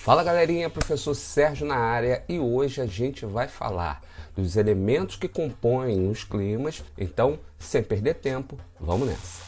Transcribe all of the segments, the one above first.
Fala galerinha, professor Sérgio na área e hoje a gente vai falar dos elementos que compõem os climas, então sem perder tempo, vamos nessa!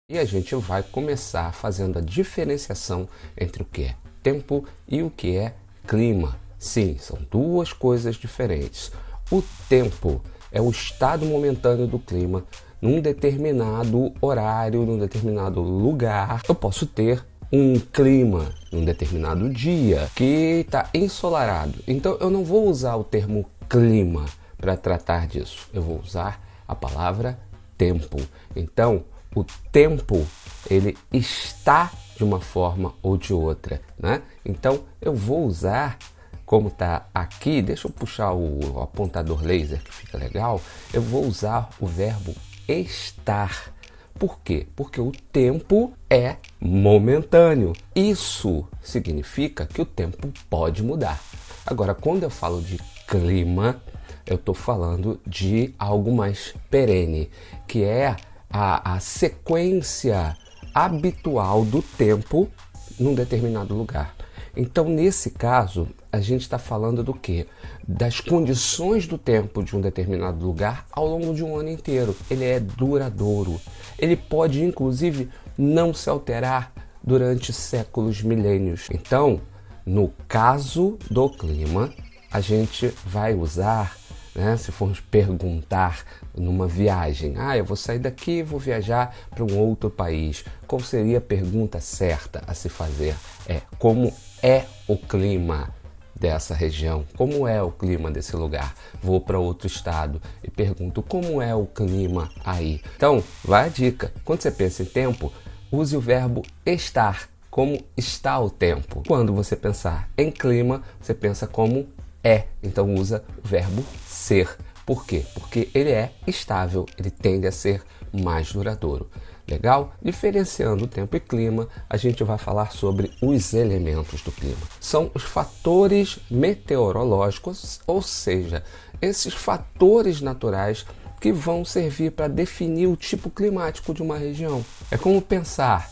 E a gente vai começar fazendo a diferenciação entre o que é tempo e o que é clima. Sim, são duas coisas diferentes. O tempo é o estado momentâneo do clima num determinado horário, num determinado lugar. Eu posso ter um clima num determinado dia que está ensolarado. Então eu não vou usar o termo clima para tratar disso. Eu vou usar a palavra tempo. Então o tempo ele está de uma forma ou de outra, né? Então eu vou usar, como está aqui, deixa eu puxar o apontador laser que fica legal, eu vou usar o verbo estar. Por quê? Porque o tempo é momentâneo. Isso significa que o tempo pode mudar. Agora, quando eu falo de clima, eu estou falando de algo mais perene, que é a sequência habitual do tempo num determinado lugar. Então, nesse caso, a gente está falando do quê? Das condições do tempo de um determinado lugar ao longo de um ano inteiro. Ele é duradouro. Ele pode, inclusive, não se alterar durante séculos, milênios. Então, no caso do clima, a gente vai usar, né, se formos perguntar numa viagem, eu vou sair daqui e vou viajar para um outro país. Qual seria a pergunta certa a se fazer? Como é o clima dessa região? Como é o clima desse lugar? Vou para outro estado e pergunto como é o clima aí. Então, vai a dica. Quando você pensa em tempo, use o verbo estar. Como está o tempo? Quando você pensar em clima, você pensa como é. Então usa o verbo ser. Por quê? Porque ele é estável, ele tende a ser mais duradouro. Legal? Diferenciando o tempo e clima, a gente vai falar sobre os elementos do clima. São os fatores meteorológicos, ou seja, esses fatores naturais que vão servir para definir o tipo climático de uma região. É como pensar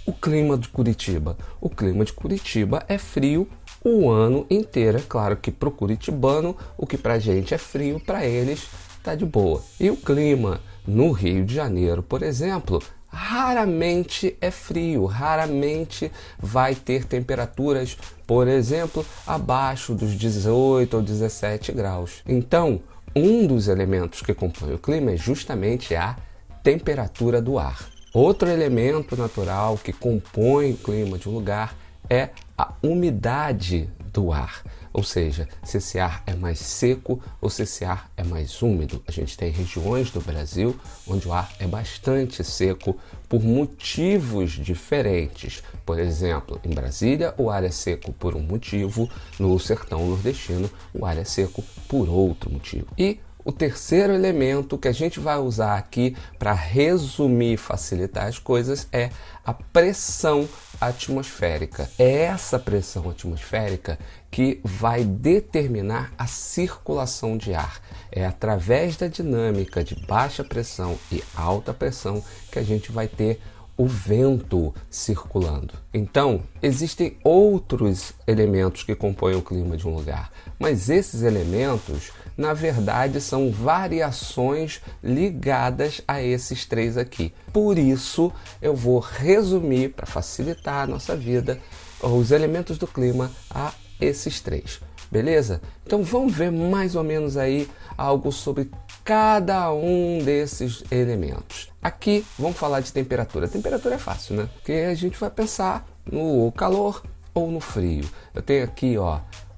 o clima de Curitiba. O clima de Curitiba é frio o ano inteiro. É claro que para o curitibano, o que para a gente é frio, para eles está de boa. E o clima no Rio de Janeiro, por exemplo, raramente é frio, raramente vai ter temperaturas, por exemplo, abaixo dos 18 ou 17 graus. Então, um dos elementos que compõe o clima é justamente a temperatura do ar. Outro elemento natural que compõe o clima de um lugar é a umidade do ar, ou seja, se esse ar é mais seco ou se esse ar é mais úmido. A gente tem regiões do Brasil onde o ar é bastante seco por motivos diferentes. Por exemplo, em Brasília o ar é seco por um motivo, no sertão nordestino o ar é seco por outro motivo. E o terceiro elemento que a gente vai usar aqui para resumir e facilitar as coisas é a pressão atmosférica. É essa pressão atmosférica que vai determinar a circulação de ar. É através da dinâmica de baixa pressão e alta pressão que a gente vai ter o vento circulando. Então, existem outros elementos que compõem o clima de um lugar, mas esses elementos, na verdade, são variações ligadas a esses três aqui. Por isso, eu vou resumir, para facilitar a nossa vida, os elementos do clima a esses três. Beleza? Então vamos ver mais ou menos aí algo sobre cada um desses elementos. Aqui vamos falar de temperatura. A temperatura é fácil, né? Porque a gente vai pensar no calor ou no frio. Eu tenho aqui,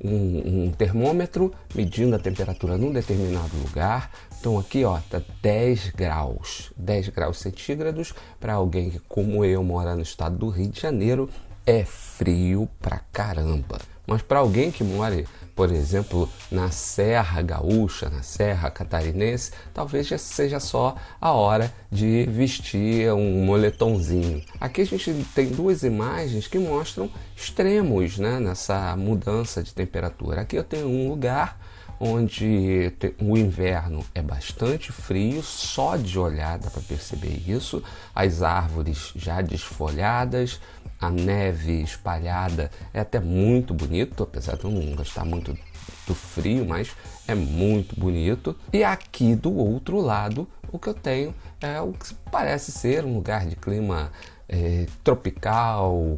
um termômetro medindo a temperatura num determinado lugar. Então aqui, tá 10 graus centígrados. Para alguém que, como eu, mora no estado do Rio de Janeiro, é frio pra caramba. Mas para alguém que mora, por exemplo, na Serra Gaúcha, na Serra Catarinense, talvez já seja só a hora de vestir um moletomzinho. Aqui a gente tem duas imagens que mostram extremos, né, nessa mudança de temperatura. Aqui eu tenho um lugar onde o inverno é bastante frio, só de olhar dá para perceber isso, as árvores já desfolhadas, a neve espalhada, é até muito bonito, apesar de eu não gostar muito do frio, mas é muito bonito. E aqui do outro lado, o que eu tenho é o que parece ser um lugar de clima tropical,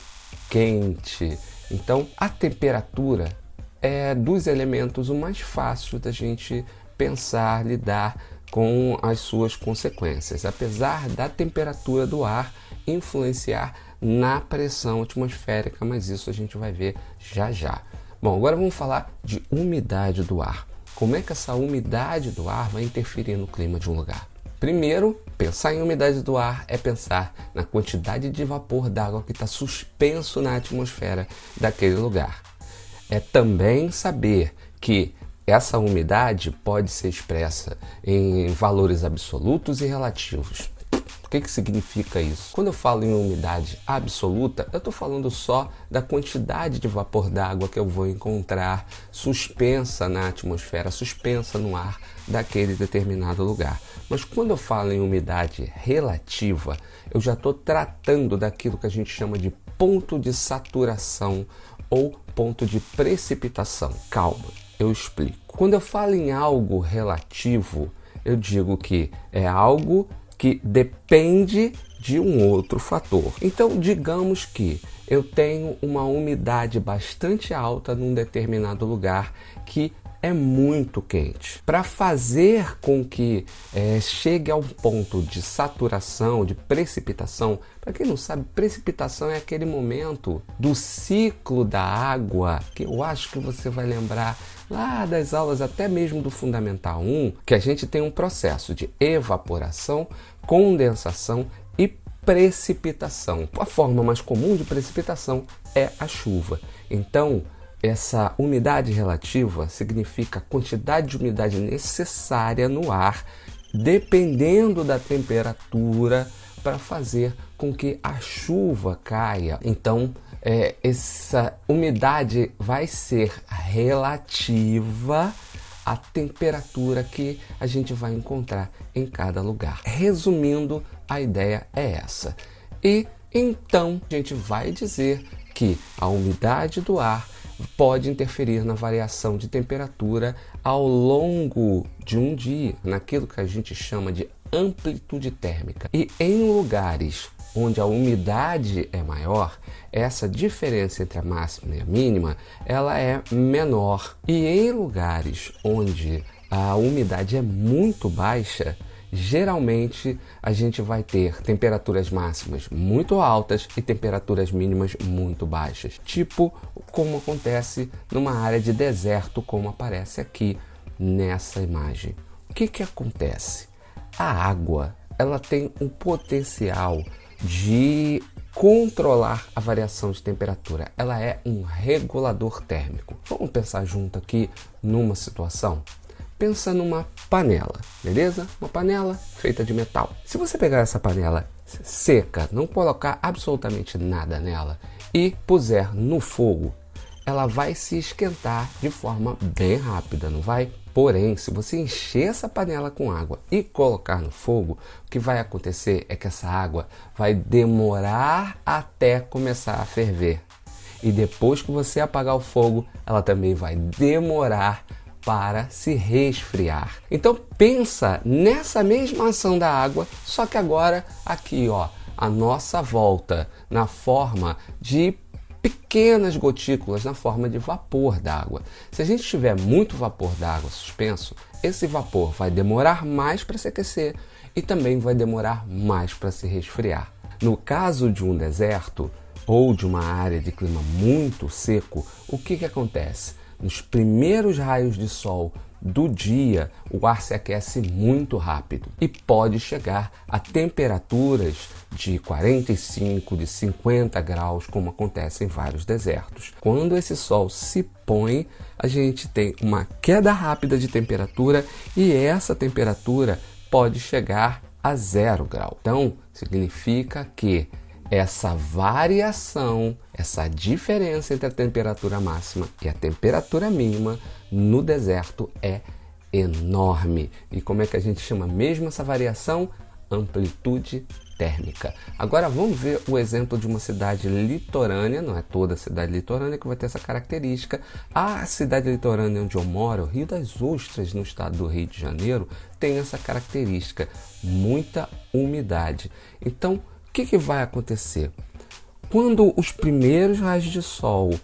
quente. Então, a temperatura é dos elementos o mais fácil da gente pensar, lidar com as suas consequências, apesar da temperatura do ar influenciar na pressão atmosférica, mas isso a gente vai ver já já. Bom, agora vamos falar de umidade do ar. Como é que essa umidade do ar vai interferir no clima de um lugar? Primeiro, pensar em umidade do ar é pensar na quantidade de vapor d'água que está suspenso na atmosfera daquele lugar. É também saber que essa umidade pode ser expressa em valores absolutos e relativos. O que significa isso? Quando eu falo em umidade absoluta, eu estou falando só da quantidade de vapor d'água que eu vou encontrar suspensa na atmosfera, suspensa no ar daquele determinado lugar. Mas quando eu falo em umidade relativa, eu já estou tratando daquilo que a gente chama de ponto de saturação ou ponto de precipitação. Calma, eu explico. Quando eu falo em algo relativo, eu digo que é algo que depende de um outro fator. Então, digamos que eu tenho uma umidade bastante alta num determinado lugar que é muito quente. Para fazer com que chegue ao ponto de saturação, de precipitação, para quem não sabe, precipitação é aquele momento do ciclo da água, que eu acho que você vai lembrar lá das aulas, até mesmo do Fundamental 1, que a gente tem um processo de evaporação, condensação e precipitação. A forma mais comum de precipitação é a chuva. Então, essa umidade relativa significa a quantidade de umidade necessária no ar, dependendo da temperatura, para fazer com que a chuva caia. Então, essa umidade vai ser relativa à temperatura que a gente vai encontrar em cada lugar. Resumindo, a ideia é essa. E então a gente vai dizer que a umidade do ar pode interferir na variação de temperatura ao longo de um dia, naquilo que a gente chama de amplitude térmica. E em lugares onde a umidade é maior, essa diferença entre a máxima e a mínima, ela é menor. E em lugares onde a umidade é muito baixa, geralmente a gente vai ter temperaturas máximas muito altas e temperaturas mínimas muito baixas, tipo como acontece numa área de deserto, como aparece aqui nessa imagem. O que acontece? A água, ela tem um potencial de controlar a variação de temperatura. Ela é um regulador térmico. Vamos pensar junto aqui numa situação? Pensa numa panela, beleza? Uma panela feita de metal. Se você pegar essa panela seca, não colocar absolutamente nada nela e puser no fogo, ela vai se esquentar de forma bem rápida, não vai? Porém, se você encher essa panela com água e colocar no fogo, o que vai acontecer é que essa água vai demorar até começar a ferver. E depois que você apagar o fogo, ela também vai demorar para se resfriar. Então pensa nessa mesma ação da água, só que agora aqui, ó, a nossa volta na forma de pequenas gotículas, na forma de vapor d'água. Se a gente tiver muito vapor d'água suspenso, esse vapor vai demorar mais para se aquecer e também vai demorar mais para se resfriar. No caso de um deserto ou de uma área de clima muito seco, o que acontece? Nos primeiros raios de sol do dia, o ar se aquece muito rápido e pode chegar a temperaturas de 45, de 50 graus, como acontece em vários desertos. Quando esse sol se põe, a gente tem uma queda rápida de temperatura e essa temperatura pode chegar a 0 grau. Então, significa que essa variação, essa diferença entre a temperatura máxima e a temperatura mínima no deserto é enorme. E como é que a gente chama mesmo essa variação? Amplitude térmica. Agora vamos ver o exemplo de uma cidade litorânea. Não é toda cidade litorânea que vai ter essa característica. A cidade litorânea onde eu moro, Rio das Ostras, no estado do Rio de Janeiro, tem essa característica, muita umidade. Então, o que vai acontecer? Quando os primeiros raios de sol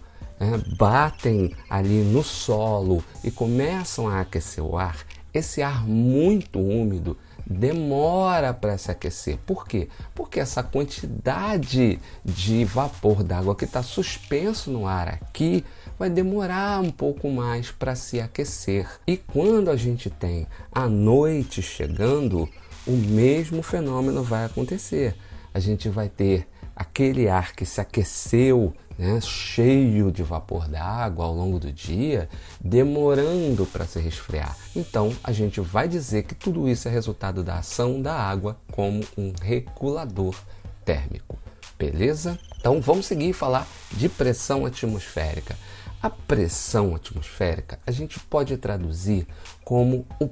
batem ali no solo e começam a aquecer o ar, esse ar muito úmido demora para se aquecer. Por quê? Porque essa quantidade de vapor d'água que está suspenso no ar aqui vai demorar um pouco mais para se aquecer. E quando a gente tem a noite chegando, o mesmo fenômeno vai acontecer. A gente vai ter aquele ar que se aqueceu, cheio de vapor d'água ao longo do dia, demorando para se resfriar. Então, a gente vai dizer que tudo isso é resultado da ação da água como um regulador térmico. Beleza? Então, vamos seguir e falar de pressão atmosférica. A pressão atmosférica a gente pode traduzir como o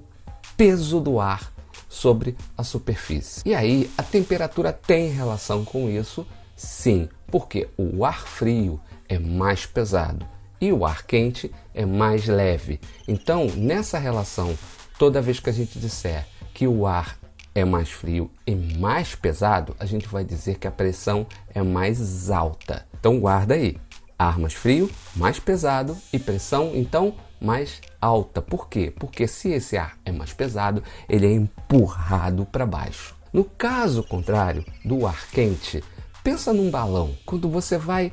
peso do ar sobre a superfície. E aí, a temperatura tem relação com isso? Sim, porque o ar frio é mais pesado e o ar quente é mais leve. Então, nessa relação, toda vez que a gente disser que o ar é mais frio e mais pesado, a gente vai dizer que a pressão é mais alta. Então, guarda aí. Ar mais frio, mais pesado e pressão, então, mais alta. Por quê? Porque se esse ar é mais pesado, ele é empurrado para baixo. No caso contrário do ar quente, pensa num balão. Quando você vai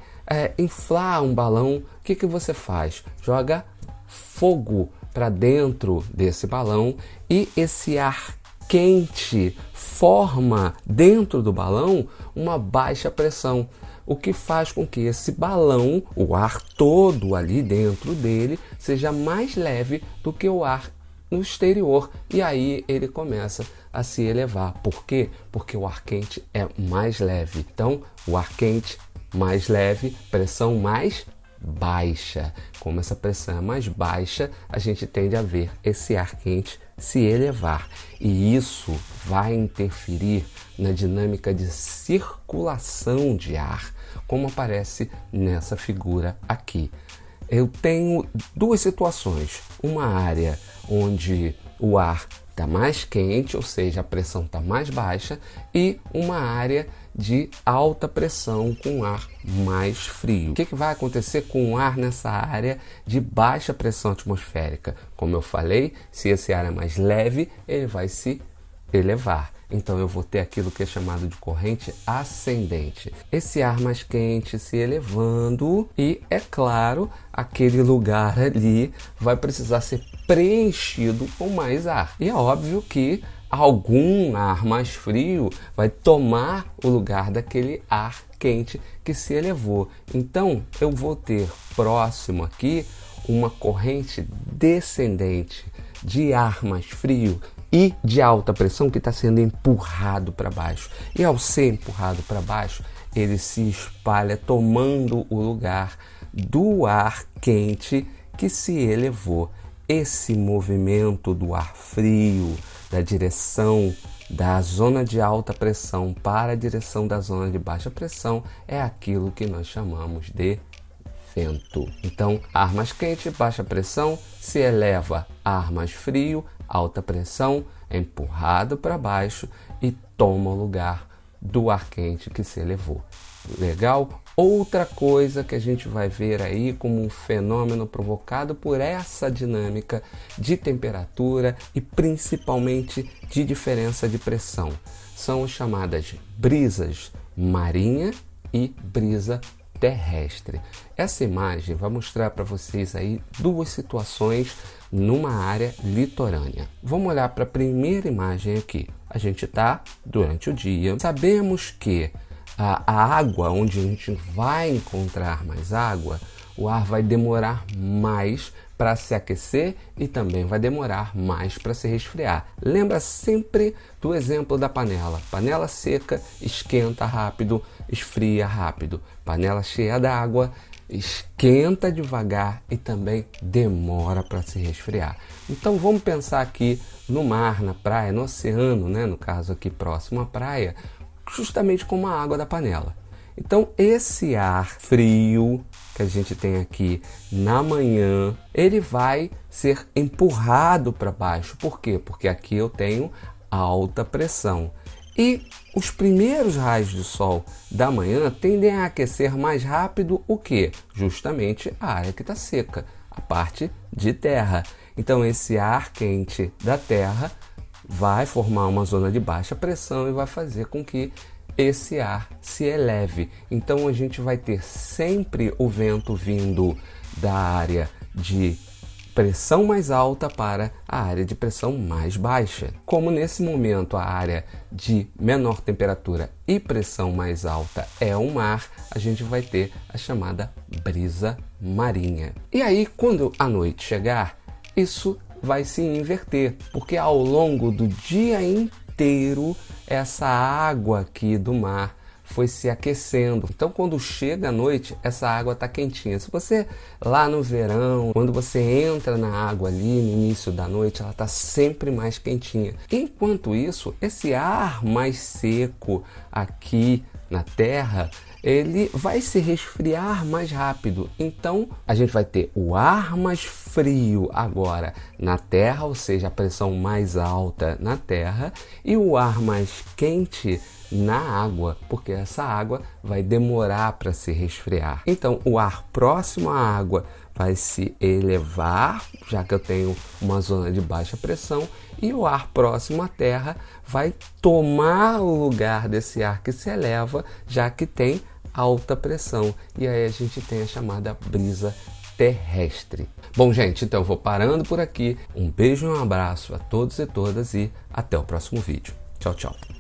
inflar um balão, o que você faz? Joga fogo para dentro desse balão e esse ar quente forma dentro do balão uma baixa pressão, o que faz com que esse balão, o ar todo ali dentro dele, seja mais leve do que o ar no exterior, e aí ele começa a se elevar. Por quê? Porque o ar quente é mais leve. Então, o ar quente mais leve, pressão mais baixa. Como essa pressão é mais baixa, a gente tende a ver esse ar quente se elevar. E isso vai interferir na dinâmica de circulação de ar, como aparece nessa figura aqui. Eu tenho duas situações. Uma área onde o ar está mais quente, ou seja, a pressão está mais baixa, e uma área de alta pressão com ar mais frio. O que vai acontecer com o ar nessa área de baixa pressão atmosférica? Como eu falei, se esse ar é mais leve, ele vai se elevar. Então eu vou ter aquilo que é chamado de corrente ascendente. Esse ar mais quente se elevando e, é claro, aquele lugar ali vai precisar ser preenchido com mais ar. E é óbvio que algum ar mais frio vai tomar o lugar daquele ar quente que se elevou. Então eu vou ter próximo aqui uma corrente descendente de ar mais frio e de alta pressão que está sendo empurrado para baixo. E ao ser empurrado para baixo, ele se espalha tomando o lugar do ar quente que se elevou. Esse movimento do ar frio, da direção da zona de alta pressão para a direção da zona de baixa pressão, é aquilo que nós chamamos de vento. Então, ar mais quente, baixa pressão, se eleva ar mais frio, alta pressão, é empurrado para baixo e toma o lugar do ar quente que se elevou. Legal? Outra coisa que a gente vai ver aí como um fenômeno provocado por essa dinâmica de temperatura e principalmente de diferença de pressão são as chamadas brisas marinha e brisa terrestre. Essa imagem vai mostrar para vocês aí duas situações numa área litorânea. Vamos olhar para a primeira imagem aqui. A gente está durante o dia. Sabemos que a água, onde a gente vai encontrar mais água, o ar vai demorar mais para se aquecer e também vai demorar mais para se resfriar. Lembra sempre do exemplo da panela. Panela seca esquenta rápido, esfria rápido. Panela cheia d'água esquenta devagar e também demora para se resfriar. Então vamos pensar aqui no mar, na praia, no oceano, né? No caso aqui próximo à praia, justamente como a água da panela. Então esse ar frio que a gente tem aqui na manhã, ele vai ser empurrado para baixo. Por quê? Porque aqui eu tenho alta pressão. E os primeiros raios de sol da manhã tendem a aquecer mais rápido o quê? Justamente a área que está seca, a parte de terra. Então esse ar quente da terra vai formar uma zona de baixa pressão e vai fazer com que esse ar se eleve. Então a gente vai ter sempre o vento vindo da área de pressão mais alta para a área de pressão mais baixa. Como nesse momento a área de menor temperatura e pressão mais alta é o mar, a gente vai ter a chamada brisa marinha. E aí, quando a noite chegar, isso vai se inverter, porque ao longo do dia inteiro essa água aqui do mar foi se aquecendo. Então quando chega a noite, essa água está quentinha. Se você lá no verão, quando você entra na água ali no início da noite, ela está sempre mais quentinha. Enquanto isso, esse ar mais seco aqui na Terra, ele vai se resfriar mais rápido. Então a gente vai ter o ar mais frio agora na Terra, ou seja, a pressão mais alta na Terra, e o ar mais quente na água, porque essa água vai demorar para se resfriar. Então o ar próximo à água vai se elevar, já que eu tenho uma zona de baixa pressão, e o ar próximo à Terra vai tomar o lugar desse ar que se eleva, já que tem alta pressão. E aí a gente tem a chamada brisa terrestre. Bom, gente, então eu vou parando por aqui. Um beijo e um abraço a todos e todas e até o próximo vídeo. Tchau, tchau.